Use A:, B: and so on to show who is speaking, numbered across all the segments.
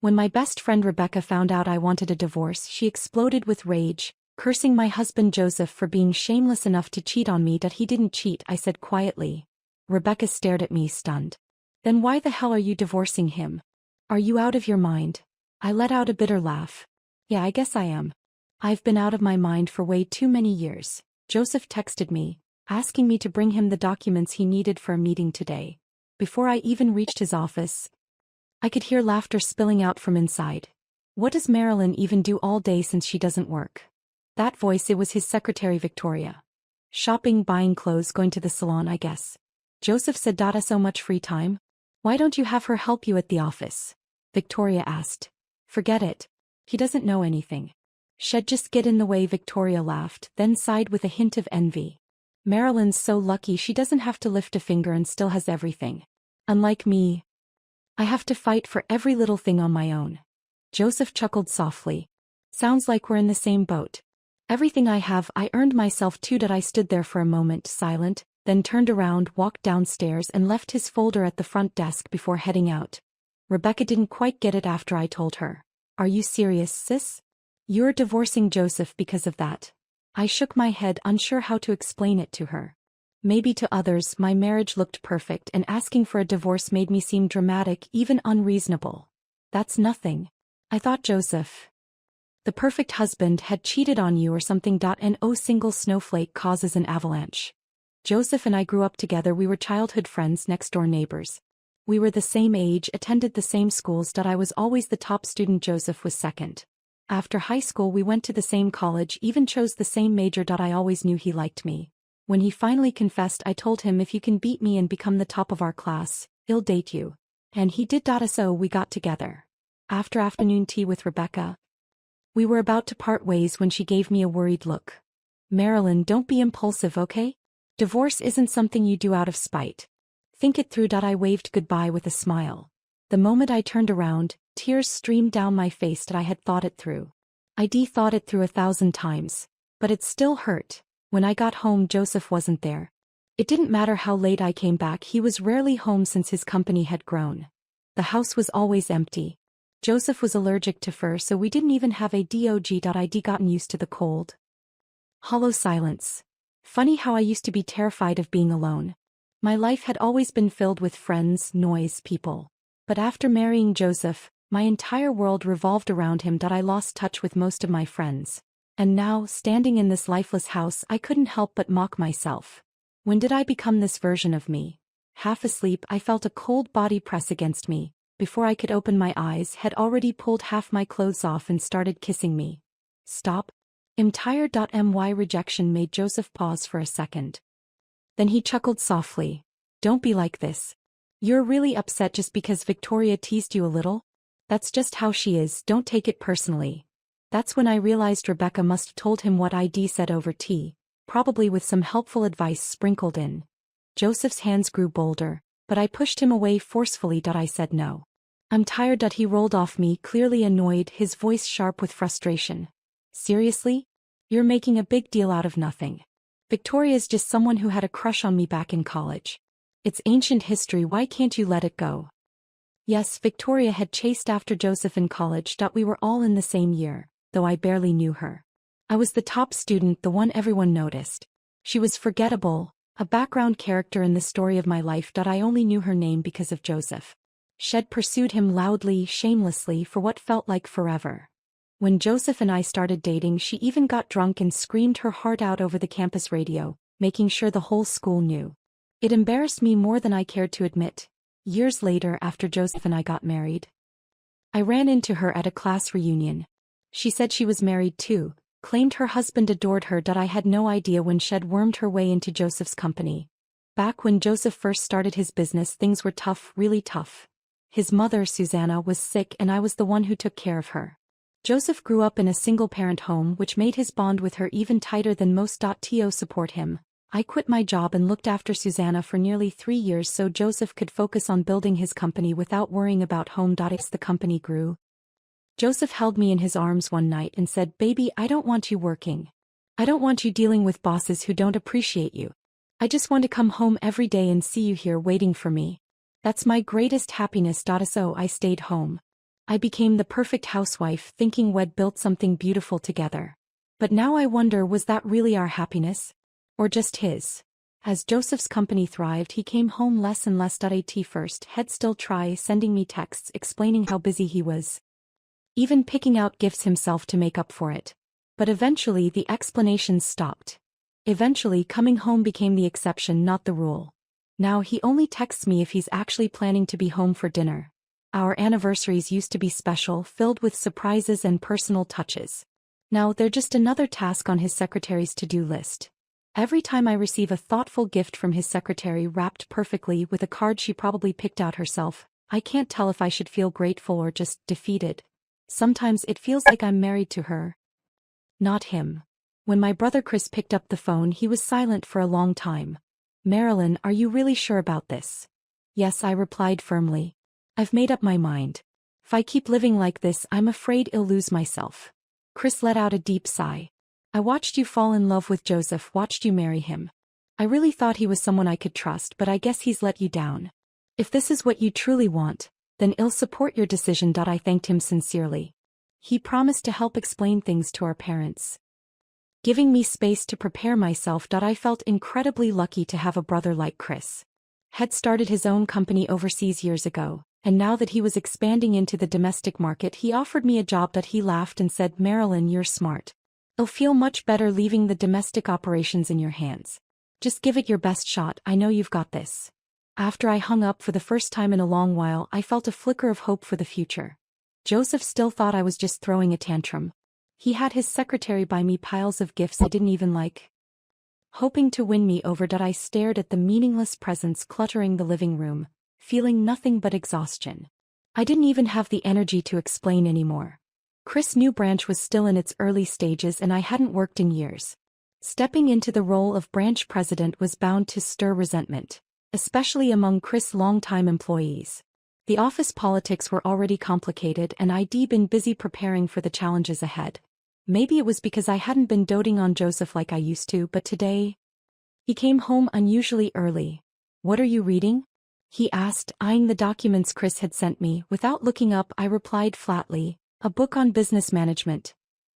A: When my best friend Rebecca found out I wanted a divorce, she exploded with rage, cursing my husband Joseph for being shameless enough to cheat on me. That he didn't cheat, I said quietly. Rebecca stared at me stunned. Then why the hell are you divorcing him? Are you out of your mind? I let out a bitter laugh. Yeah, I guess I am. I've been out of my mind for way too many years. Joseph texted me, asking me to bring him the documents he needed for a meeting today. Before I even reached his office, I could hear laughter spilling out from inside. What does Marilyn even do all day since she doesn't work? That voice, it was his secretary Victoria. Shopping, buying clothes, going to the salon, I guess. Joseph said, So much free time? Why don't you have her help you at the office? Victoria asked. Forget it. He doesn't know anything. She'd just get in the way. Victoria laughed, then sighed with a hint of envy. Marilyn's so lucky she doesn't have to lift a finger and still has everything. Unlike me, I have to fight for every little thing on my own. Joseph chuckled softly. Sounds like we're in the same boat. Everything I have, I earned myself too. That I stood there for a moment, silent, then turned around, walked downstairs and left his folder at the front desk before heading out. Rebecca didn't quite get it after I told her. Are you serious, sis? You're divorcing Joseph because of that? I shook my head, unsure how to explain it to her. Maybe to others my marriage looked perfect and asking for a divorce made me seem dramatic, even unreasonable. That's nothing. I thought Joseph, the perfect husband, had cheated on you or something. No single snowflake causes an avalanche. Joseph and I grew up together. We were childhood friends, next-door neighbors. We were the same age, attended the same schools. I was always the top student. Joseph was second. After high school we went to the same college, even chose the same major. I always knew he liked me. When he finally confessed, I told him, if you can beat me and become the top of our class, I'll date you. And he did. So we got together. After afternoon tea with Rebecca, we were about to part ways when she gave me a worried look. Marilyn, don't be impulsive, okay? Divorce isn't something you do out of spite. Think it through. I waved goodbye with a smile. The moment I turned around, tears streamed down my face. I had thought it through. I'd thought it through 1,000 times. But it still hurt. When I got home, Joseph wasn't there. It didn't matter how late I came back, he was rarely home since his company had grown. The house was always empty. Joseph was allergic to fur, so we didn't even have a dog. I'd gotten used to the cold, hollow silence. Funny how I used to be terrified of being alone. My life had always been filled with friends, noise, people. But after marrying Joseph, my entire world revolved around him. I lost touch with most of my friends. And now, standing in this lifeless house, I couldn't help but mock myself. When did I become this version of me? Half asleep, I felt a cold body press against me. Before I could open my eyes, had already pulled half my clothes off and started kissing me. Stop. I'm tired. My rejection made Joseph pause for a second. Then he chuckled softly. Don't be like this. You're really upset just because Victoria teased you a little? That's just how she is, don't take it personally. That's when I realized Rebecca must have told him what I'd said over tea, probably with some helpful advice sprinkled in. Joseph's hands grew bolder, but I pushed him away forcefully. I said no. I'm tired. He rolled off me, clearly annoyed, his voice sharp with frustration. Seriously? You're making a big deal out of nothing. Victoria's just someone who had a crush on me back in college. It's ancient history, why can't you let it go? Yes, Victoria had chased after Joseph in college. We were all in the same year, though I barely knew her. I was the top student, the one everyone noticed. She was forgettable, a background character in the story of my life. I only knew her name because of Joseph. She'd pursued him loudly, shamelessly, for what felt like forever. When Joseph and I started dating, she even got drunk and screamed her heart out over the campus radio, making sure the whole school knew. It embarrassed me more than I cared to admit. Years later, after Joseph and I got married, I ran into her at a class reunion. She said she was married too, claimed her husband adored her. I had no idea when she'd wormed her way into Joseph's company. Back when Joseph first started his business, things were tough, really tough. His mother, Susanna, was sick and I was the one who took care of her. Joseph grew up in a single-parent home, which made his bond with her even tighter than most. To support him, I quit my job and looked after Susanna for nearly 3 years so Joseph could focus on building his company without worrying about home. As the company grew, Joseph held me in his arms one night and said, "Baby, I don't want you working. I don't want you dealing with bosses who don't appreciate you. I just want to come home every day and see you here waiting for me. That's my greatest happiness." So I stayed home. I became the perfect housewife, thinking we'd built something beautiful together. But now I wonder, was that really our happiness? Or just his? As Joseph's company thrived, he came home less and less. At first, he'd still try sending me texts explaining how busy he was, even picking out gifts himself to make up for it. But eventually the explanations stopped. Eventually coming home became the exception, not the rule. Now he only texts me if he's actually planning to be home for dinner. Our anniversaries used to be special, filled with surprises and personal touches. Now they're just another task on his secretary's to-do list. Every time I receive a thoughtful gift from his secretary wrapped perfectly with a card she probably picked out herself, I can't tell if I should feel grateful or just defeated. Sometimes it feels like I'm married to her, not him. When my brother Chris picked up the phone, he was silent for a long time. Marilyn, are you really sure about this? Yes, I replied firmly. I've made up my mind. If I keep living like this, I'm afraid I'll lose myself. Chris let out a deep sigh. I watched you fall in love with Joseph, watched you marry him. I really thought he was someone I could trust, but I guess he's let you down. If this is what you truly want, then I'll support your decision. I thanked him sincerely. He promised to help explain things to our parents, giving me space to prepare myself. I felt incredibly lucky to have a brother like Chris. Had started his own company overseas years ago, and now that he was expanding into the domestic market, he offered me a job. He laughed and said, Marilyn, you're smart. It'll feel much better leaving the domestic operations in your hands. Just give it your best shot, I know you've got this. After I hung up for the first time in a long while, I felt a flicker of hope for the future. Joseph still thought I was just throwing a tantrum. He had his secretary buy me piles of gifts I didn't even like, hoping to win me over. I stared at the meaningless presents cluttering the living room, feeling nothing but exhaustion. I didn't even have the energy to explain anymore. Chris' new branch was still in its early stages and I hadn't worked in years. Stepping into the role of branch president was bound to stir resentment, especially among Chris' longtime employees. The office politics were already complicated and I'd been busy preparing for the challenges ahead. Maybe it was because I hadn't been doting on Joseph like I used to, but today, he came home unusually early. What are you reading? He asked, eyeing the documents Chris had sent me. Without looking up, I replied flatly, a book on business management.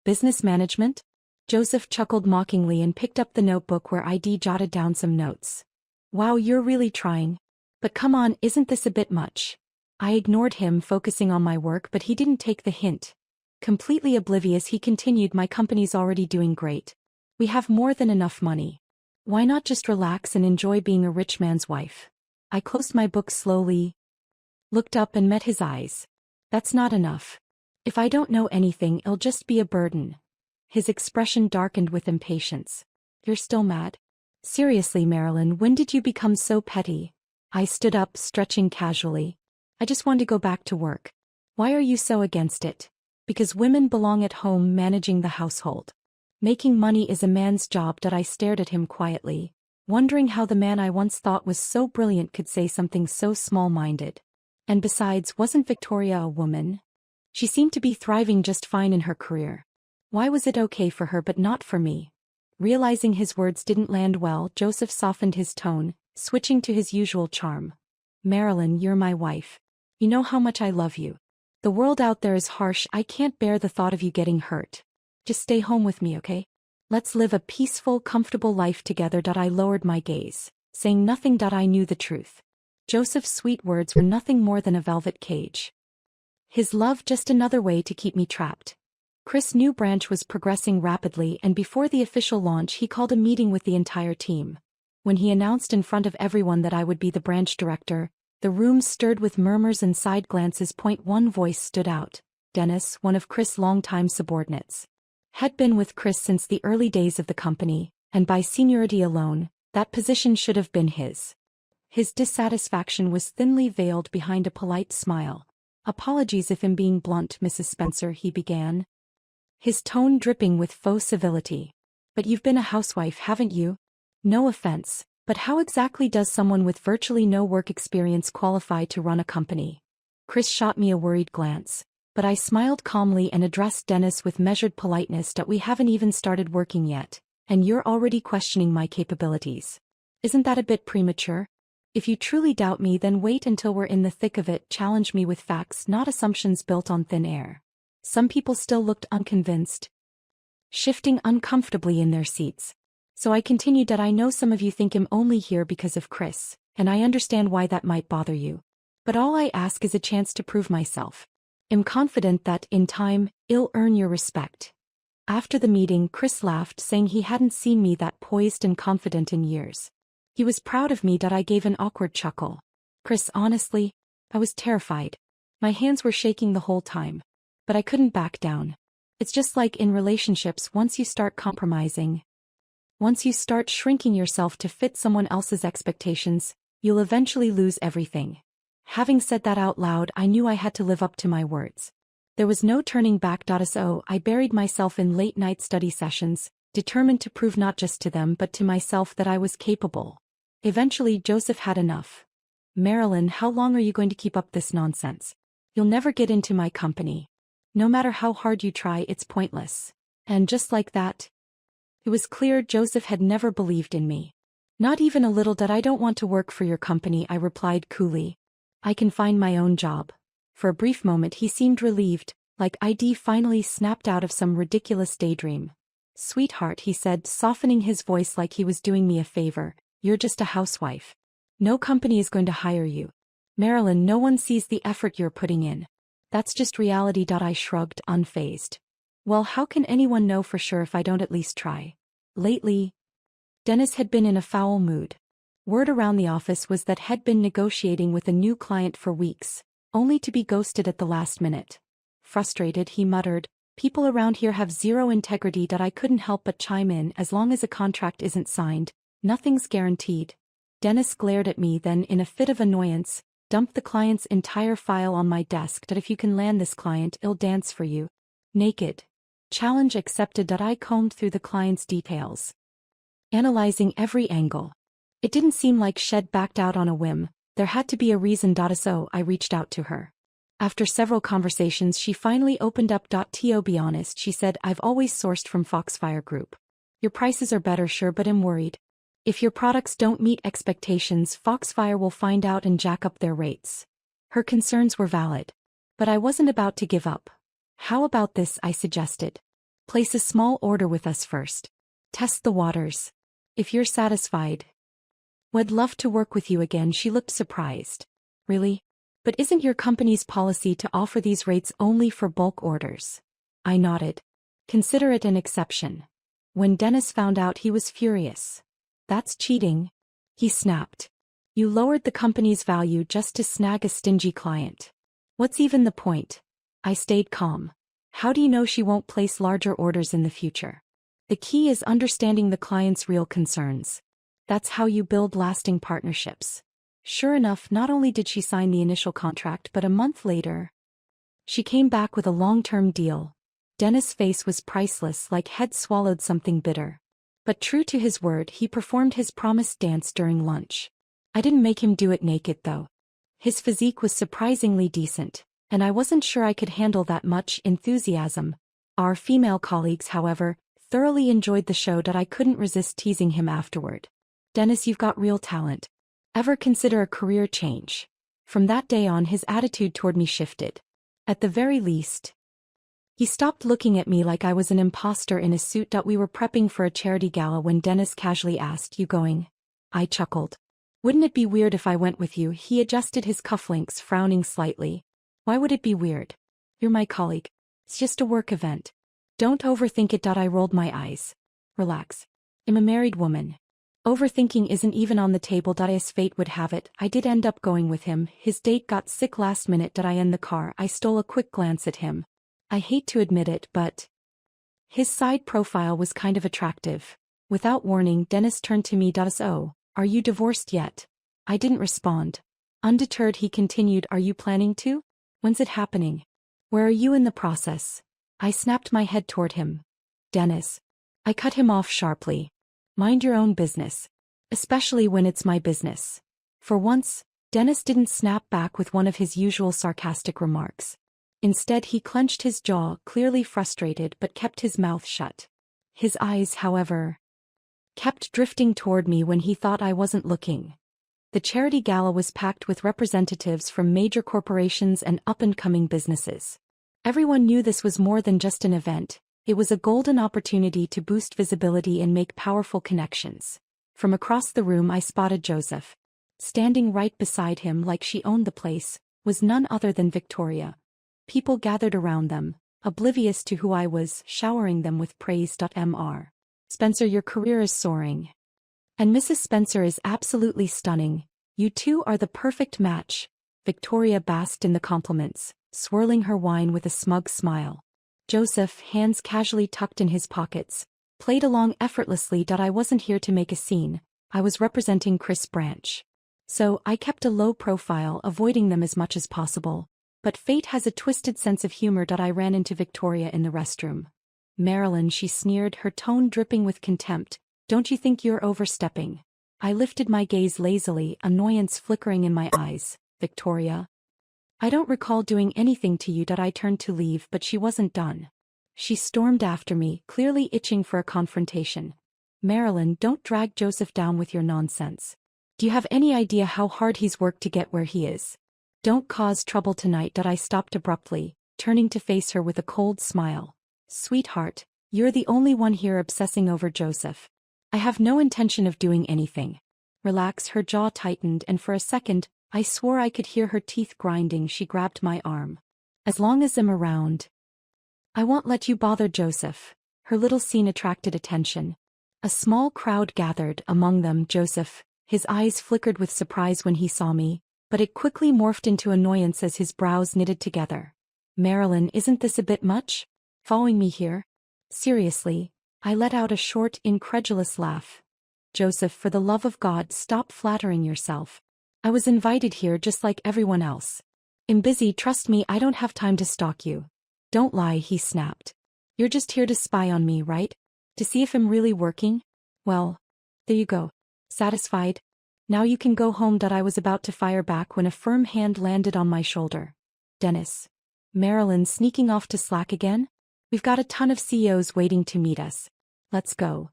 A: Business management? Joseph chuckled mockingly and picked up the notebook where I'd jotted down some notes. Wow, you're really trying. But come on, isn't this a bit much? I ignored him, focusing on my work, but he didn't take the hint. Completely oblivious, he continued, my company's already doing great. We have more than enough money. Why not just relax and enjoy being a rich man's wife? I closed my book slowly, looked up and met his eyes. That's not enough. If I don't know anything, it'll just be a burden. His expression darkened with impatience. You're still mad? Seriously, Marilyn, when did you become so petty? I stood up, stretching casually. I just want to go back to work. Why are you so against it? Because women belong at home managing the household. Making money is a man's job. I stared at him quietly, wondering how the man I once thought was so brilliant could say something so small-minded. And besides, wasn't Victoria a woman? She seemed to be thriving just fine in her career. Why was it okay for her but not for me? Realizing his words didn't land well, Joseph softened his tone, switching to his usual charm. Marilyn, you're my wife. You know how much I love you. The world out there is harsh. I can't bear the thought of you getting hurt. Just stay home with me, okay? Let's live a peaceful, comfortable life together. I lowered my gaze, saying nothing. I knew the truth. Joseph's sweet words were nothing more than a velvet cage. His love just another way to keep me trapped. Chris' new branch was progressing rapidly, and before the official launch he called a meeting with the entire team. When he announced in front of everyone that I would be the branch director, the room stirred with murmurs and side glances. One voice stood out. Dennis, one of Chris' longtime subordinates, had been with Chris since the early days of the company, and by seniority alone, that position should have been his. His dissatisfaction was thinly veiled behind a polite smile. Apologies if I'm being blunt, Mrs. Spencer, he began, his tone dripping with faux civility. But you've been a housewife, haven't you? No offense, but how exactly does someone with virtually no work experience qualify to run a company? Chris shot me a worried glance, but I smiled calmly and addressed Dennis with measured politeness. We haven't even started working yet, and you're already questioning my capabilities. Isn't that a bit premature? If you truly doubt me, then wait until we're in the thick of it. Challenge me with facts, not assumptions built on thin air. Some people still looked unconvinced, shifting uncomfortably in their seats. So I continued that I know some of you think I'm only here because of Chris, and I understand why that might bother you. But all I ask is a chance to prove myself. I'm confident that, in time, I'll earn your respect. After the meeting, Chris laughed, saying he hadn't seen me that poised and confident in years. He was proud of me. That I gave an awkward chuckle. Chris, honestly, I was terrified. My hands were shaking the whole time. But I couldn't back down. It's just like in relationships, once you start compromising, once you start shrinking yourself to fit someone else's expectations, you'll eventually lose everything. Having said that out loud, I knew I had to live up to my words. There was no turning back. So I buried myself in late-night study sessions, determined to prove not just to them but to myself that I was capable. Eventually Joseph had enough. Marilyn, how long are you going to keep up this nonsense? You'll never get into my company. No matter how hard you try, it's pointless. And just like that, it was clear Joseph had never believed in me. Not even a little. That I don't want to work for your company, I replied coolly. I can find my own job. For a brief moment he seemed relieved, like I'd finally snapped out of some ridiculous daydream. Sweetheart, he said, softening his voice like he was doing me a favor, you're just a housewife. No company is going to hire you. Marilyn, no one sees the effort you're putting in. That's just reality. I shrugged, unfazed. Well, how can anyone know for sure if I don't at least try? Lately, Dennis had been in a foul mood. Word around the office was that he'd been negotiating with a new client for weeks, only to be ghosted at the last minute. Frustrated, he muttered, people around here have zero integrity. I couldn't help but chime in, as long as a contract isn't signed, nothing's guaranteed. Dennis glared at me, then, in a fit of annoyance, dumped the client's entire file on my desk. That if you can land this client, I'll dance for you. Naked. Challenge accepted. I combed through the client's details, analyzing every angle. It didn't seem like she'd backed out on a whim. There had to be a reason. So I reached out to her. After several conversations she finally opened up. To be honest, she said, I've always sourced from Foxfire Group. Your prices are better, sure, but I'm worried. If your products don't meet expectations, Foxfire will find out and jack up their rates. Her concerns were valid. But I wasn't about to give up. How about this, I suggested. Place a small order with us first. Test the waters. If you're satisfied, we'd love to work with you again. She looked surprised. Really? But isn't your company's policy to offer these rates only for bulk orders? I nodded. Consider it an exception. When Dennis found out, he was furious. That's cheating, he snapped. You lowered the company's value just to snag a stingy client. What's even the point? I stayed calm. How do you know she won't place larger orders in the future? The key is understanding the client's real concerns. That's how you build lasting partnerships. Sure enough, not only did she sign the initial contract, but a month later, she came back with a long-term deal. Dennis' face was priceless, like he'd swallowed something bitter. But true to his word, he performed his promised dance during lunch. I didn't make him do it naked, though. His physique was surprisingly decent, and I wasn't sure I could handle that much enthusiasm. Our female colleagues, however, thoroughly enjoyed the show. I couldn't resist teasing him afterward. Dennis, you've got real talent. Ever consider a career change? From that day on, his attitude toward me shifted. At the very least, he stopped looking at me like I was an imposter in a suit. We were prepping for a charity gala when Dennis casually asked, You going? I chuckled. Wouldn't it be weird if I went with you? He adjusted his cufflinks, frowning slightly. Why would it be weird? You're my colleague. It's just a work event. Don't overthink it. I rolled my eyes. Relax. I'm a married woman. Overthinking isn't even on the table. As fate would have it, I did end up going with him. His date got sick last minute. I in the car, I stole a quick glance at him. I hate to admit it, but his side profile was kind of attractive. Without warning, Dennis turned to me. So, are you divorced yet? I didn't respond. Undeterred, he continued, Are you planning to? When's it happening? Where are you in the process? I snapped my head toward him. Dennis. I cut him off sharply. Mind your own business. Especially when it's my business. For once, Dennis didn't snap back with one of his usual sarcastic remarks. Instead, he clenched his jaw, clearly frustrated, but kept his mouth shut. His eyes, however, kept drifting toward me when he thought I wasn't looking. The charity gala was packed with representatives from major corporations and up-and-coming businesses. Everyone knew this was more than just an event. It was a golden opportunity to boost visibility and make powerful connections. From across the room I spotted Joseph. Standing right beside him like she owned the place, was none other than Victoria. People gathered around them, oblivious to who I was, showering them with praise. Mr. Spencer, your career is soaring. And Mrs. Spencer is absolutely stunning. You two are the perfect match. Victoria basked in the compliments, swirling her wine with a smug smile. Joseph, hands casually tucked in his pockets, played along effortlessly. I wasn't here to make a scene, I was representing Chris Branch. So I kept a low profile, avoiding them as much as possible. But fate has a twisted sense of humor. I ran into Victoria in the restroom. Marilyn, she sneered, her tone dripping with contempt. Don't you think you're overstepping? I lifted my gaze lazily, annoyance flickering in my eyes. Victoria? I don't recall doing anything to you. I turned to leave, but she wasn't done. She stormed after me, clearly itching for a confrontation. Marilyn, don't drag Joseph down with your nonsense. Do you have any idea how hard he's worked to get where he is? Don't cause trouble tonight. I stopped abruptly, turning to face her with a cold smile. Sweetheart, you're the only one here obsessing over Joseph. I have no intention of doing anything. Relax. Her jaw tightened, and for a second, I swore I could hear her teeth grinding. She grabbed my arm. As long as I'm around, I won't let you bother Joseph. Her little scene attracted attention. A small crowd gathered, among them Joseph. His eyes flickered with surprise when he saw me, but it quickly morphed into annoyance as his brows knitted together. Marilyn, isn't this a bit much? Following me here? Seriously? I let out a short, incredulous laugh. Joseph, for the love of God, stop flattering yourself. I was invited here just like everyone else. I'm busy, trust me, I don't have time to stalk you. Don't lie, he snapped. You're just here to spy on me, right? To see if I'm really working? Well, there you go. Satisfied? Now you can go home. I was about to fire back when a firm hand landed on my shoulder. Dennis. Marilyn, sneaking off to Slack again? We've got a ton of CEOs waiting to meet us. Let's go.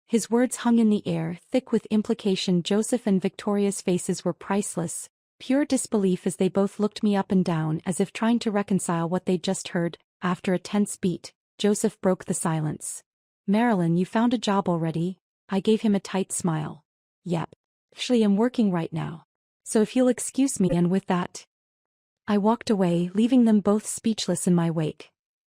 A: His words hung in the air, thick with implication. Joseph and Victoria's faces were priceless, pure disbelief as they both looked me up and down as if trying to reconcile what they'd just heard. After a tense beat, Joseph broke the silence. Marilyn, you found a job already? I gave him a tight smile. Yep. Actually, I'm working right now. So if you'll excuse me, and with that, I walked away, leaving them both speechless in my wake.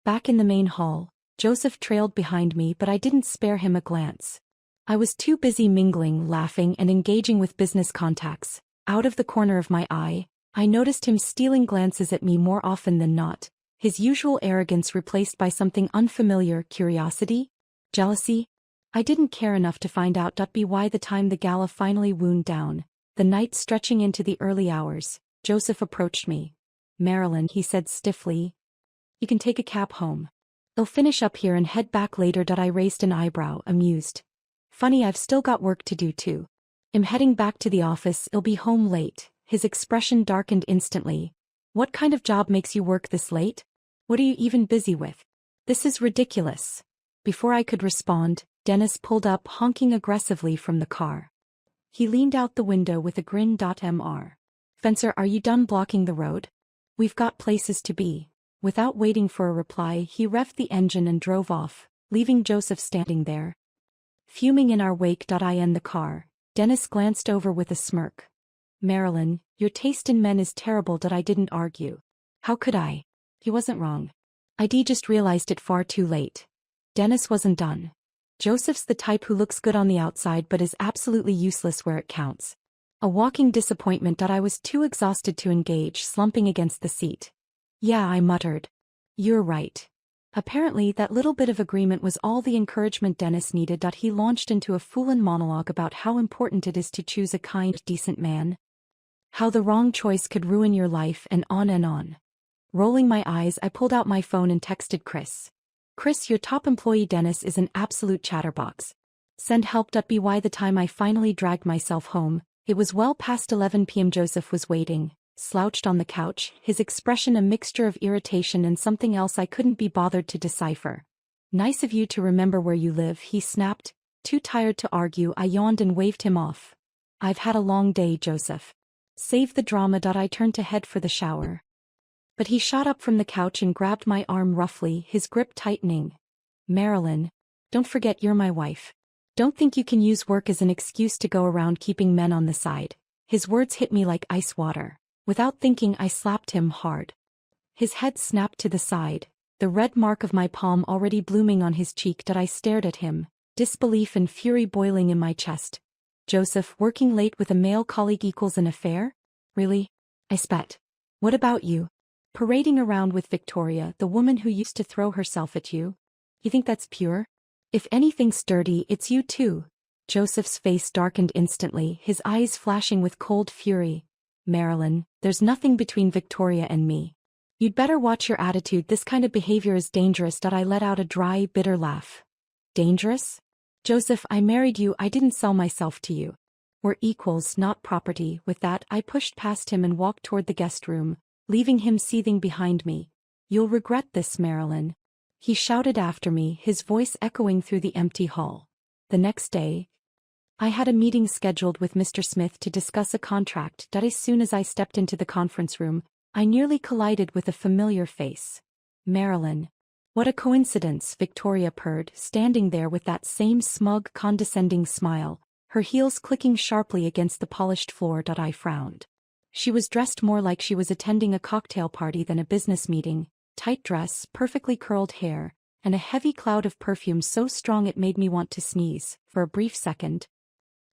A: Back in the main hall, Joseph trailed behind me, but I didn't spare him a glance. I was too busy mingling, laughing, and engaging with business contacts. Out of the corner of my eye, I noticed him stealing glances at me more often than not, his usual arrogance replaced by something unfamiliar. Curiosity? Jealousy? I didn't care enough to find out. By the time the gala finally wound down, the night stretching into the early hours, Joseph approached me. Marilyn, he said stiffly, you can take a cab home. I'll finish up here and head back later. I raised an eyebrow, amused. Funny, I've still got work to do too. I'm heading back to the office, I'll be home late. His expression darkened instantly. What kind of job makes you work this late? What are you even busy with? This is ridiculous. Before I could respond, Dennis pulled up, honking aggressively from the car. He leaned out the window with a grin. Mr. Spencer, are you done blocking the road? We've got places to be. Without waiting for a reply, he revved the engine and drove off, leaving Joseph standing there, fuming in our wake. I end the car. Dennis glanced over with a smirk. Marilyn, your taste in men is terrible. I didn't argue. How could I? He wasn't wrong. I just realized it far too late. Dennis wasn't done. Joseph's the type who looks good on the outside but is absolutely useless where it counts. A walking disappointment. I was too exhausted to engage, slumping against the seat. Yeah, I muttered. You're right. Apparently that little bit of agreement was all the encouragement Dennis needed. He launched into a fool-in monologue about how important it is to choose a kind, decent man. How the wrong choice could ruin your life, and on and on. Rolling my eyes, I pulled out my phone and texted Chris. Chris, your top employee Dennis is an absolute chatterbox. Send help. By the time I finally dragged myself home, it was well past 11 p.m. Joseph was waiting, slouched on the couch, his expression a mixture of irritation and something else I couldn't be bothered to decipher. Nice of you to remember where you live, he snapped. Too tired to argue, I yawned and waved him off. I've had a long day, Joseph. Save the drama. I turned to head for the shower. But he shot up from the couch and grabbed my arm roughly, his grip tightening. Marilyn, don't forget you're my wife. Don't think you can use work as an excuse to go around keeping men on the side. His words hit me like ice water. Without thinking, I slapped him hard. His head snapped to the side, the red mark of my palm already blooming on his cheek. I stared at him, disbelief and fury boiling in my chest. Joseph, working late with a male colleague equals an affair? Really? I spat. What about you? Parading around with Victoria, the woman who used to throw herself at you? You think that's pure? If anything's dirty, it's you too. Joseph's face darkened instantly, his eyes flashing with cold fury. Marilyn, there's nothing between Victoria and me. You'd better watch your attitude. This kind of behavior is dangerous. I let out a dry, bitter laugh. Dangerous? Joseph, I married you. I didn't sell myself to you. We're equals, not property. With that, I pushed past him and walked toward the guest room, leaving him seething behind me. You'll regret this, Marilyn. He shouted after me, his voice echoing through the empty hall. The next day, I had a meeting scheduled with Mr. Smith to discuss a contract. As soon as I stepped into the conference room, I nearly collided with a familiar face. Marilyn. What a coincidence, Victoria purred, standing there with that same smug, condescending smile, her heels clicking sharply against the polished floor. I frowned. She was dressed more like she was attending a cocktail party than a business meeting, tight dress, perfectly curled hair, and a heavy cloud of perfume so strong it made me want to sneeze. For a brief second,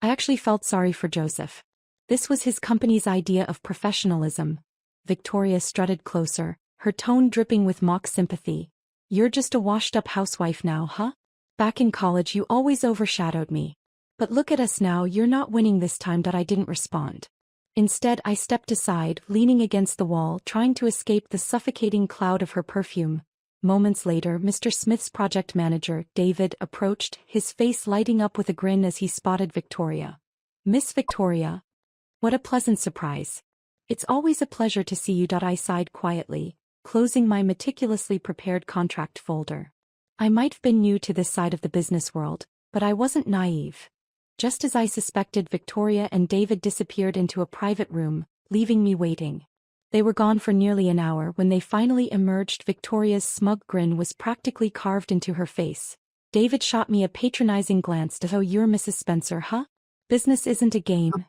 A: I actually felt sorry for Joseph. This was his company's idea of professionalism. Victoria strutted closer, her tone dripping with mock sympathy. You're just a washed-up housewife now, huh? Back in college you always overshadowed me. But look at us now, you're not winning this time. I didn't respond. Instead, I stepped aside, leaning against the wall, trying to escape the suffocating cloud of her perfume. Moments later, Mr. Smith's project manager, David, approached, his face lighting up with a grin as he spotted Victoria. Miss Victoria? What a pleasant surprise. It's always a pleasure to see you. I sighed quietly, closing my meticulously prepared contract folder. I might have been new to this side of the business world, but I wasn't naive. Just as I suspected, Victoria and David disappeared into a private room, leaving me waiting. They were gone for nearly an hour. When they finally emerged, Victoria's smug grin was practically carved into her face. David shot me a patronizing glance. Oh, you're Mrs. Spencer, huh? Business isn't a game.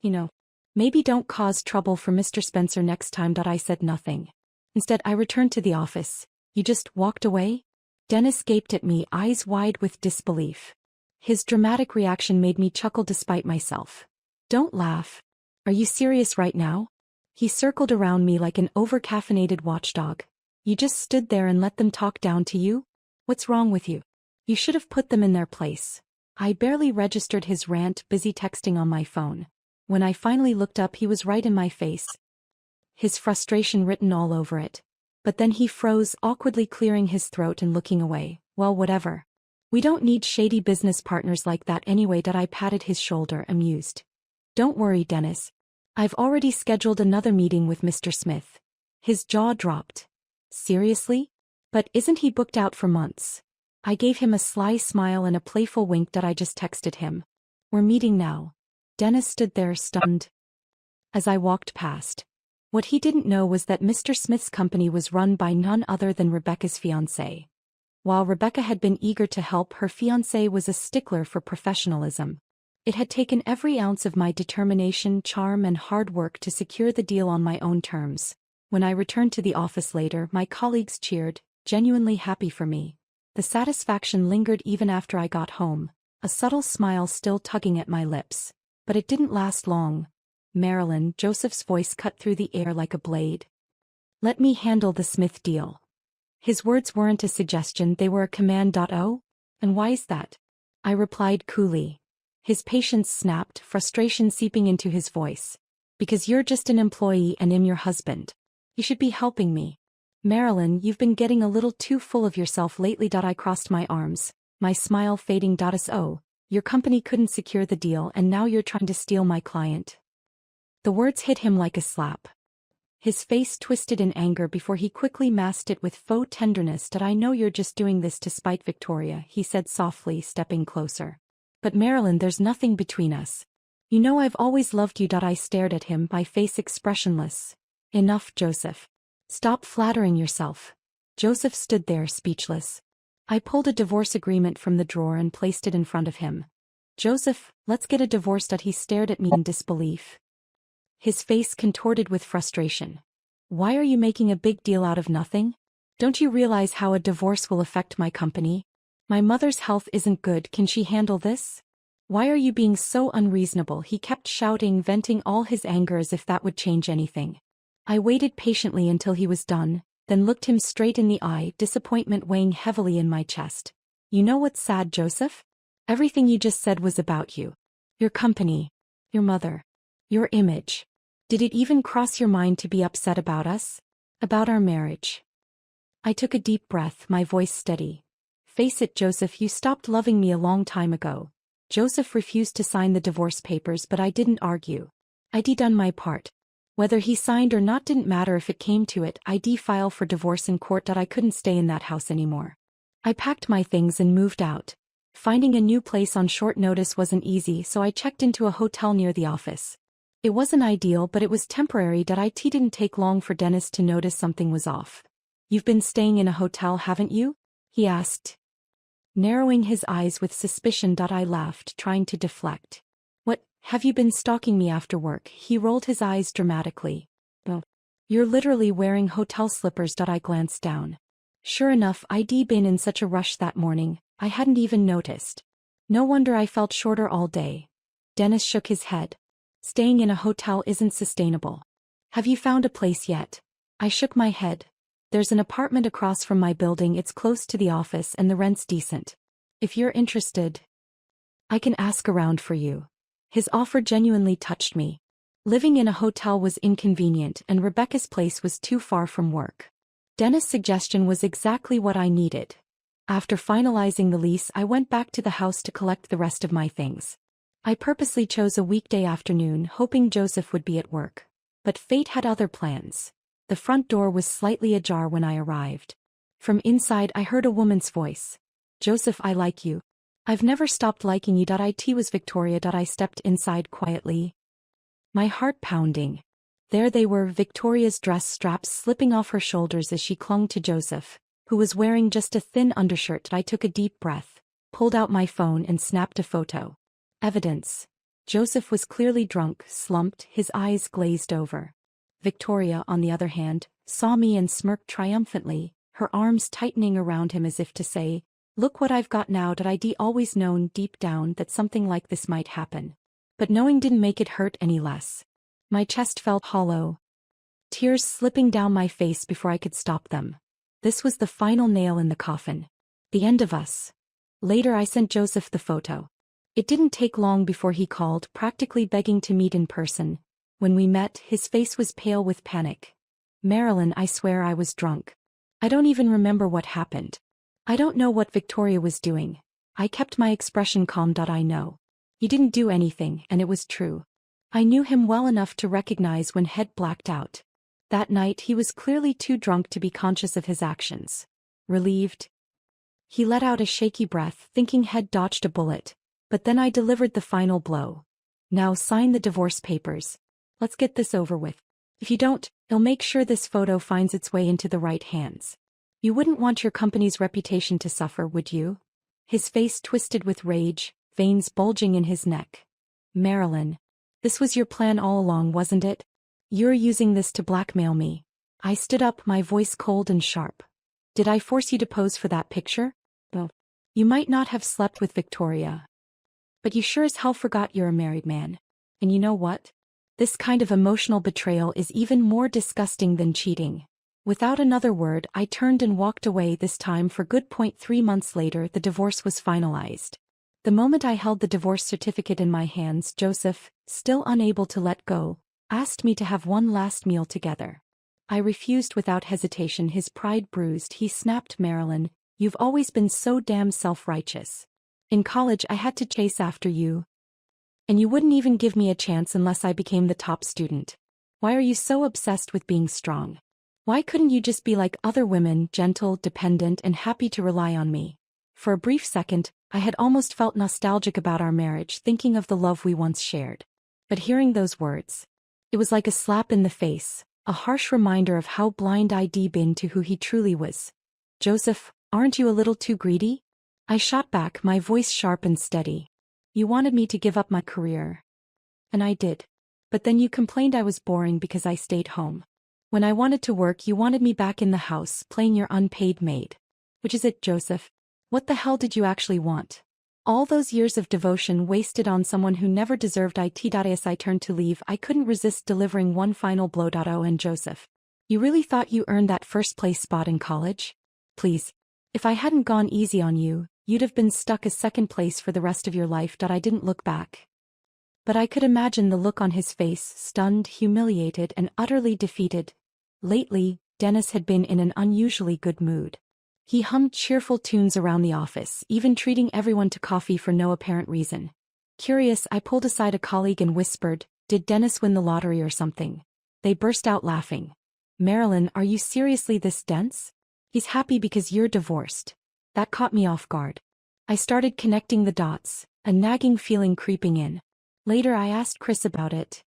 A: You know, maybe don't cause trouble for Mr. Spencer next time. I said nothing. Instead, I returned to the office. You just walked away? Dennis gaped at me, eyes wide with disbelief. His dramatic reaction made me chuckle despite myself. Don't laugh. Are you serious right now? He circled around me like an over-caffeinated watchdog. You just stood there and let them talk down to you? What's wrong with you? You should have put them in their place. I barely registered his rant, busy texting on my phone. When I finally looked up, he was right in my face, his frustration written all over it. But then he froze, awkwardly clearing his throat and looking away. Well, whatever. We don't need shady business partners like that anyway. I patted his shoulder, amused. Don't worry, Dennis. I've already scheduled another meeting with Mr. Smith. His jaw dropped. Seriously? But isn't he booked out for months? I gave him a sly smile and a playful wink. I just texted him. We're meeting now. Dennis stood there stunned as I walked past. What he didn't know was that Mr. Smith's company was run by none other than Rebecca's fiancé. While Rebecca had been eager to help, her fiancé was a stickler for professionalism. It had taken every ounce of my determination, charm, and hard work to secure the deal on my own terms. When I returned to the office later, my colleagues cheered, genuinely happy for me. The satisfaction lingered even after I got home, a subtle smile still tugging at my lips. But it didn't last long. Marilyn, Joseph's voice cut through the air like a blade. Let me handle the Smith deal. His words weren't a suggestion, they were a command. Oh? And why's that? I replied coolly. His patience snapped, frustration seeping into his voice. Because you're just an employee and I'm your husband. You should be helping me. Marilyn, you've been getting a little too full of yourself lately. I crossed my arms, my smile fading. Oh, your company couldn't secure the deal and now you're trying to steal my client. The words hit him like a slap. His face twisted in anger before he quickly masked it with faux tenderness. I know you're just doing this to spite Victoria, he said softly, stepping closer. But Marilyn, there's nothing between us. You know I've always loved you. I stared at him, my face expressionless. Enough, Joseph. Stop flattering yourself. Joseph stood there speechless. I pulled a divorce agreement from the drawer and placed it in front of him. Joseph, let's get a divorce. He stared at me in disbelief. His face contorted with frustration. Why are you making a big deal out of nothing? Don't you realize how a divorce will affect my company? My mother's health isn't good. Can she handle this? Why are you being so unreasonable? He kept shouting, venting all his anger as if that would change anything. I waited patiently until he was done, then looked him straight in the eye, disappointment weighing heavily in my chest. You know what's sad, Joseph? Everything you just said was about you. Your company. Your mother. Your image. Did it even cross your mind to be upset about us? About our marriage? I took a deep breath, my voice steady. Face it, Joseph, you stopped loving me a long time ago. Joseph refused to sign the divorce papers, but I didn't argue. I'd done my part. Whether he signed or not didn't matter. If it came to it, I'd file for divorce in court. I couldn't stay in that house anymore. I packed my things and moved out. Finding a new place on short notice wasn't easy, so I checked into a hotel near the office. It wasn't ideal, but it was temporary. It didn't take long for Dennis to notice something was off. You've been staying in a hotel, haven't you? He asked, narrowing his eyes with suspicion. I laughed, trying to deflect. What, have you been stalking me after work? He rolled his eyes dramatically. Oh, you're literally wearing hotel slippers. I glanced down. Sure enough, I'd been in such a rush that morning, I hadn't even noticed. No wonder I felt shorter all day. Dennis shook his head. Staying in a hotel isn't sustainable. Have you found a place yet? I shook my head. There's an apartment across from my building. It's close to the office and the rent's decent. If you're interested, I can ask around for you. His offer genuinely touched me. Living in a hotel was inconvenient and Rebecca's place was too far from work. Dennis' suggestion was exactly what I needed. After finalizing the lease, I went back to the house to collect the rest of my things. I purposely chose a weekday afternoon, hoping Joseph would be at work. But fate had other plans. The front door was slightly ajar when I arrived. From inside I heard a woman's voice. Joseph, I like you. I've never stopped liking you. It was Victoria. I stepped inside quietly, my heart pounding. There they were, Victoria's dress straps slipping off her shoulders as she clung to Joseph, who was wearing just a thin undershirt. I took a deep breath, pulled out my phone and snapped a photo. Evidence. Joseph was clearly drunk, slumped, his eyes glazed over. Victoria, on the other hand, saw me and smirked triumphantly, her arms tightening around him as if to say, look what I've got now. I'd always known deep down that something like this might happen. But knowing didn't make it hurt any less. My chest felt hollow, tears slipping down my face before I could stop them. This was the final nail in the coffin. The end of us. Later I sent Joseph the photo. It didn't take long before he called, practically begging to meet in person. When we met, his face was pale with panic. Marilyn, I swear I was drunk. I don't even remember what happened. I don't know what Victoria was doing. I kept my expression calm. I know. He didn't do anything, and it was true. I knew him well enough to recognize when he'd blacked out. That night he was clearly too drunk to be conscious of his actions. Relieved, he let out a shaky breath, thinking he'd dodged a bullet. But then I delivered the final blow. Now sign the divorce papers. Let's get this over with. If you don't, I'll make sure this photo finds its way into the right hands. You wouldn't want your company's reputation to suffer, would you? His face twisted with rage, veins bulging in his neck. Marilyn, this was your plan all along, wasn't it? You're using this to blackmail me. I stood up, my voice cold and sharp. Did I force you to pose for that picture? Well, you might not have slept with Victoria, but you sure as hell forgot you're a married man. And you know what? This kind of emotional betrayal is even more disgusting than cheating. Without another word, I turned and walked away, this time for good. 3 months later, the divorce was finalized. The moment I held the divorce certificate in my hands, Joseph, still unable to let go, asked me to have one last meal together. I refused without hesitation, his pride bruised. He snapped, Marilyn, you've always been so damn self-righteous. In college I had to chase after you, and you wouldn't even give me a chance unless I became the top student. Why are you so obsessed with being strong? Why couldn't you just be like other women, gentle, dependent, and happy to rely on me? For a brief second, I had almost felt nostalgic about our marriage, thinking of the love we once shared. But hearing those words, it was like a slap in the face, a harsh reminder of how blind I'd been to who he truly was. Joseph, aren't you a little too greedy? I shot back, my voice sharp and steady. You wanted me to give up my career. And I did. But then you complained I was boring because I stayed home. When I wanted to work, you wanted me back in the house, playing your unpaid maid. Which is it, Joseph? What the hell did you actually want? All those years of devotion wasted on someone who never deserved it. As I turned to leave, I couldn't resist delivering one final blow. Oh, and Joseph, you really thought you earned that first place spot in college? Please. If I hadn't gone easy on you, you'd have been stuck as second place for the rest of your life. I didn't look back. But I could imagine the look on his face, stunned, humiliated, and utterly defeated. Lately, Dennis had been in an unusually good mood. He hummed cheerful tunes around the office, even treating everyone to coffee for no apparent reason. Curious, I pulled aside a colleague and whispered, "Did Dennis win the lottery or something?" They burst out laughing. "Marilyn, are you seriously this dense? He's happy because you're divorced." That caught me off guard. I started connecting the dots, a nagging feeling creeping in. Later I asked Chris about it,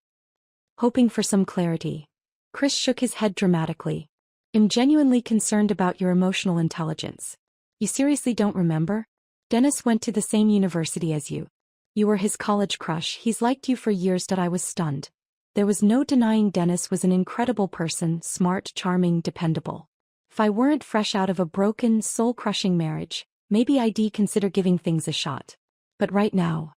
A: hoping for some clarity. Chris shook his head dramatically. "I'm genuinely concerned about your emotional intelligence. You seriously don't remember? Dennis went to the same university as you. You were his college crush. He's liked you for years." I was stunned. There was no denying Dennis was an incredible person, smart, charming, dependable. If I weren't fresh out of a broken, soul-crushing marriage, maybe I'd consider giving things a shot. But right now,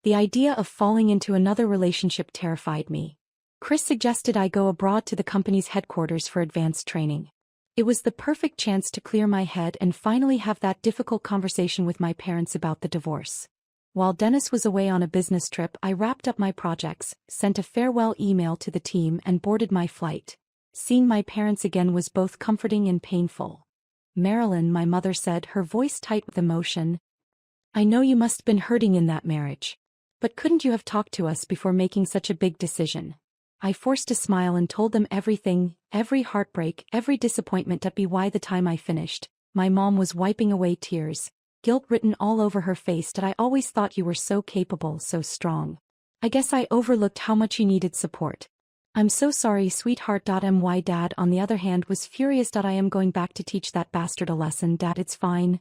A: the idea of falling into another relationship terrified me. Chris suggested I go abroad to the company's headquarters for advanced training. It was the perfect chance to clear my head and finally have that difficult conversation with my parents about the divorce. While Dennis was away on a business trip, I wrapped up my projects, sent a farewell email to the team, and boarded my flight. Seeing my parents again was both comforting and painful. "Marilyn," my mother said, her voice tight with emotion, "I know you must have been hurting in that marriage. But couldn't you have talked to us before making such a big decision?" I forced a smile and told them everything, every heartbreak, every disappointment. By the time I finished, my mom was wiping away tears, guilt written all over her face. "I always thought you were so capable, so strong. I guess I overlooked how much you needed support. I'm so sorry, sweetheart." My dad, on the other hand, was furious. "I am going back to teach that bastard a lesson, Dad. It's fine."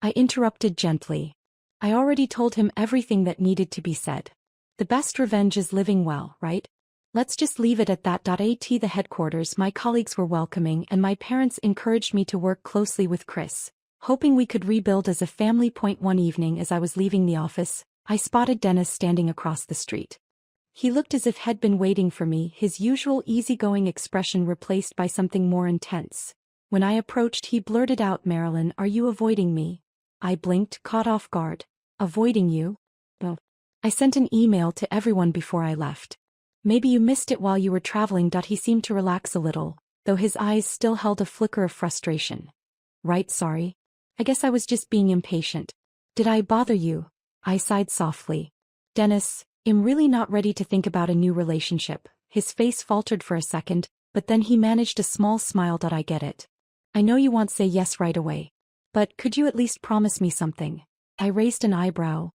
A: I interrupted gently. I already told him everything that needed to be said. The best revenge is living well, right? Let's just leave it at that. At the headquarters, my colleagues were welcoming, and my parents encouraged me to work closely with Chris, hoping we could rebuild as a family. One evening, as I was leaving the office, I spotted Dennis standing across the street. He looked as if he'd been waiting for me, his usual easygoing expression replaced by something more intense. When I approached, he blurted out, "Marilyn, are you avoiding me?" I blinked, caught off guard. "Avoiding you? Oh. I sent an email to everyone before I left. Maybe you missed it while you were traveling." He seemed to relax a little, though his eyes still held a flicker of frustration. "Right, sorry. I guess I was just being impatient. Did I bother you?" I sighed softly. "Dennis, I'm really not ready to think about a new relationship." His face faltered for a second, but then he managed a small smile. "I get it. I know you won't say yes right away. But could you at least promise me something?" I raised an eyebrow.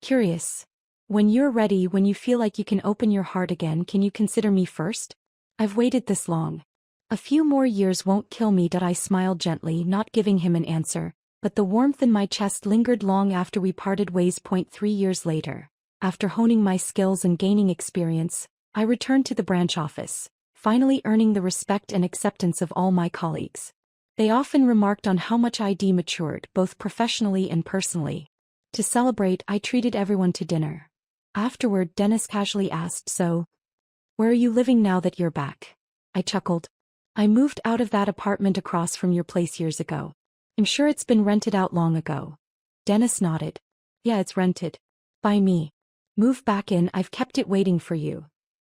A: "Curious. When you're ready, when you feel like you can open your heart again, can you consider me first? I've waited this long. A few more years won't kill me." I smiled gently, not giving him an answer, but the warmth in my chest lingered long after we parted ways. 3 years later, after honing my skills and gaining experience, I returned to the branch office, finally earning the respect and acceptance of all my colleagues. They often remarked on how much I'd matured, both professionally and personally. To celebrate, I treated everyone to dinner. Afterward, Dennis casually asked, "So, where are you living now that you're back?" I chuckled. "I moved out of that apartment across from your place years ago. I'm sure it's been rented out long ago." Dennis nodded. "Yeah, it's rented. By me. Move back in, I've kept it waiting for you."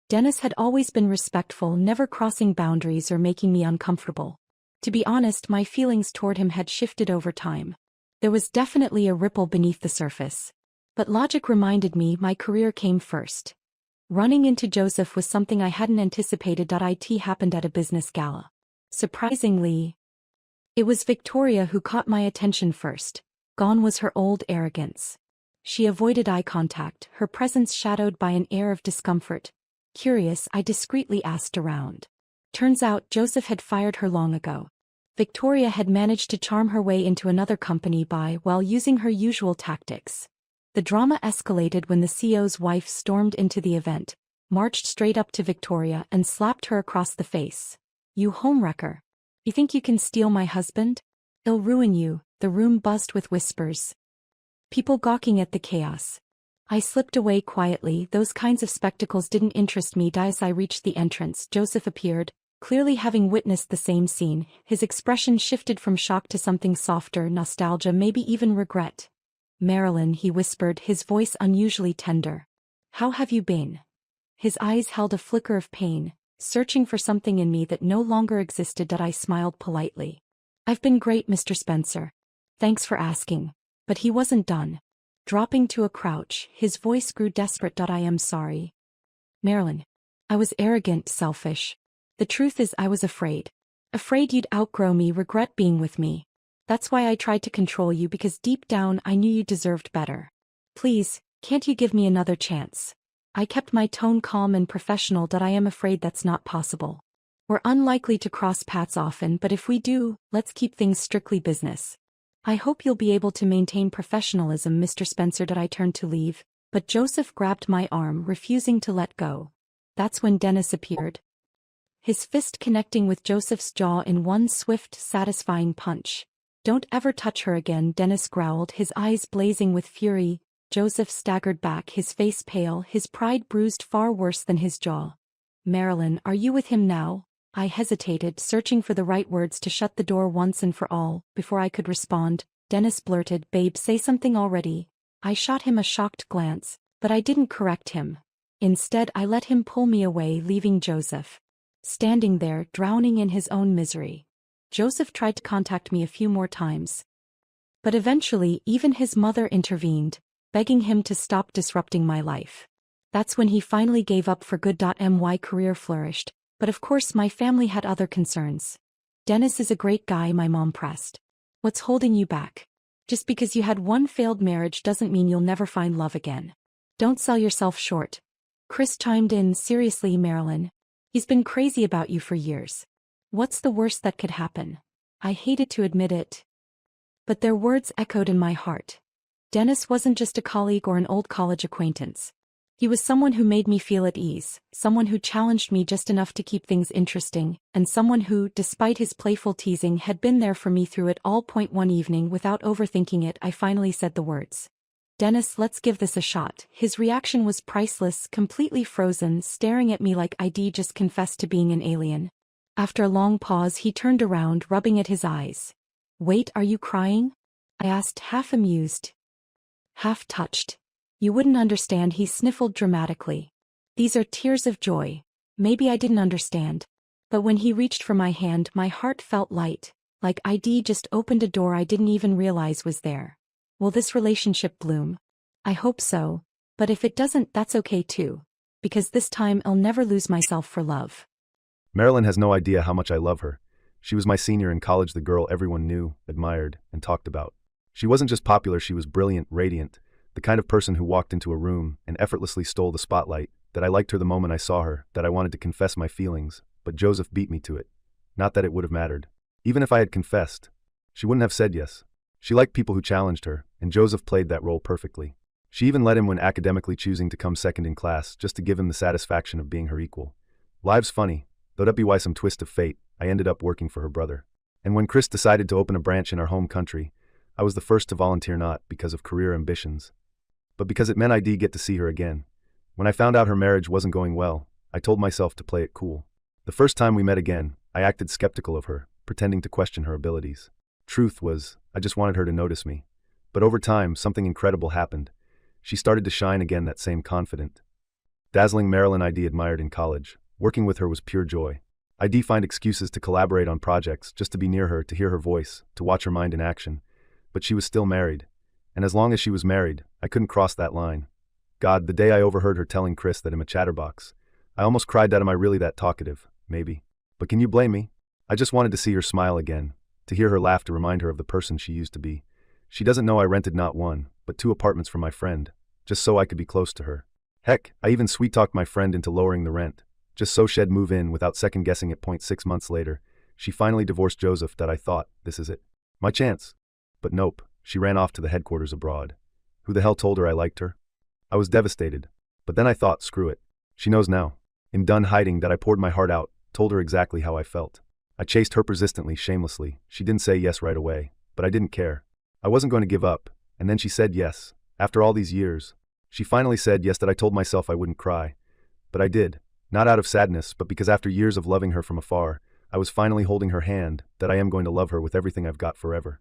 A: Dennis had always been respectful, never crossing boundaries or making me uncomfortable. To be honest, my feelings toward him had shifted over time. There was definitely a ripple beneath the surface. But logic reminded me my career came first. Running into Joseph was something I hadn't anticipated. It happened at a business gala. Surprisingly, it was Victoria who caught my attention first. Gone was her old arrogance. She avoided eye contact, her presence shadowed by an air of discomfort. Curious, I discreetly asked around. Turns out Joseph had fired her long ago. Victoria had managed to charm her way into another company while using her usual tactics. The drama escalated when the CEO's wife stormed into the event, marched straight up to Victoria and slapped her across the face. "You homewrecker. You think you can steal my husband? It'll ruin you." The room buzzed with whispers. People gawking at the chaos. I slipped away quietly. Those kinds of spectacles didn't interest me. As I reached the entrance, Joseph appeared, clearly having witnessed the same scene. His expression shifted from shock to something softer, nostalgia, maybe even regret. "Marilyn," he whispered, his voice unusually tender. "How have you been?" His eyes held a flicker of pain, searching for something in me that no longer existed. I smiled politely. "I've been great, Mr. Spencer. Thanks for asking." But he wasn't done. Dropping to a crouch, his voice grew desperate. "I am sorry, Marilyn. I was arrogant, selfish. The truth is I was afraid. Afraid you'd outgrow me, regret being with me. That's why I tried to control you, because deep down I knew you deserved better. Please, can't you give me another chance?" I kept my tone calm and professional. "I am afraid that's not possible. We're unlikely to cross paths often, but if we do, let's keep things strictly business. I hope you'll be able to maintain professionalism, Mr. Spencer." I turned to leave, but Joseph grabbed my arm, refusing to let go. That's when Dennis appeared, his fist connecting with Joseph's jaw in one swift, satisfying punch. "Don't ever touch her again," Dennis growled, his eyes blazing with fury. Joseph staggered back, his face pale, his pride bruised far worse than his jaw. "Marilyn, are you with him now?" I hesitated, searching for the right words to shut the door once and for all. Before I could respond, Dennis blurted, "Babe, say something already." I shot him a shocked glance, but I didn't correct him. Instead, I let him pull me away, leaving Joseph standing there, drowning in his own misery. Joseph tried to contact me a few more times, but eventually even his mother intervened, begging him to stop disrupting my life. That's when he finally gave up for good. My career flourished, but of course my family had other concerns. "Dennis is a great guy," my mom pressed. "What's holding you back? Just because you had one failed marriage doesn't mean you'll never find love again. Don't sell yourself short." Chris chimed in, "Seriously, Marilyn. He's been crazy about you for years. What's the worst that could happen?" I hated to admit it, but their words echoed in my heart. Dennis wasn't just a colleague or an old college acquaintance. He was someone who made me feel at ease, someone who challenged me just enough to keep things interesting, and someone who, despite his playful teasing, had been there for me through it all. One evening, without overthinking it, I finally said the words. "Dennis, let's give this a shot." His reaction was priceless, completely frozen, staring at me like I'd just confessed to being an alien. After a long pause, he turned around, rubbing at his eyes. "Wait, are you crying?" I asked, half amused, half touched. "You wouldn't understand," he sniffled dramatically. "These are tears of joy." Maybe I didn't understand, but when he reached for my hand, my heart felt light, like I'd just opened a door I didn't even realize was there. Will this relationship bloom? I hope so, but if it doesn't, that's okay too, because this time I'll never lose myself for love.
B: Marilyn has no idea how much I love her. She was my senior in college, the girl everyone knew, admired, and talked about. She wasn't just popular, she was brilliant, radiant, the kind of person who walked into a room and effortlessly stole the spotlight. That I liked her the moment I saw her, that I wanted to confess my feelings, but Joseph beat me to it. Not that it would have mattered. Even if I had confessed, she wouldn't have said yes. She liked people who challenged her, and Joseph played that role perfectly. She even let him when academically choosing to come second in class, just to give him the satisfaction of being her equal. Life's funny, though that be why some twist of fate, I ended up working for her brother. And when Chris decided to open a branch in our home country, I was the first to volunteer, not because of career ambitions, but because it meant I'd get to see her again. When I found out her marriage wasn't going well, I told myself to play it cool. The first time we met again, I acted skeptical of her, pretending to question her abilities. Truth was, I just wanted her to notice me. But over time, something incredible happened. She started to shine again, that same confident, dazzling Marilyn I'd admired in college. Working with her was pure joy. I'd find excuses to collaborate on projects, just to be near her, to hear her voice, to watch her mind in action. But she was still married. And as long as she was married, I couldn't cross that line. God, the day I overheard her telling Chris that I'm a chatterbox, I almost cried. Am I really that talkative? Maybe. But can you blame me? I just wanted to see her smile again, to hear her laugh, to remind her of the person she used to be. She doesn't know I rented not one, but 2 apartments from my friend, just so I could be close to her. Heck, I even sweet-talked my friend into lowering the rent, just so she'd move in without second-guessing it. 6 months later, she finally divorced Joseph. That I thought, this is it. My chance. But nope, she ran off to the headquarters abroad. Who the hell told her I liked her? I was devastated. But then I thought, screw it. She knows now. I'm done hiding that. I poured my heart out, told her exactly how I felt. I chased her persistently, shamelessly. She didn't say yes right away, but I didn't care. I wasn't going to give up, and then she said yes. After all these years, she finally said yes. That I told myself I wouldn't cry. But I did. Not out of sadness, but because after years of loving her from afar, I was finally holding her hand, that I am going to love her with everything I've got forever.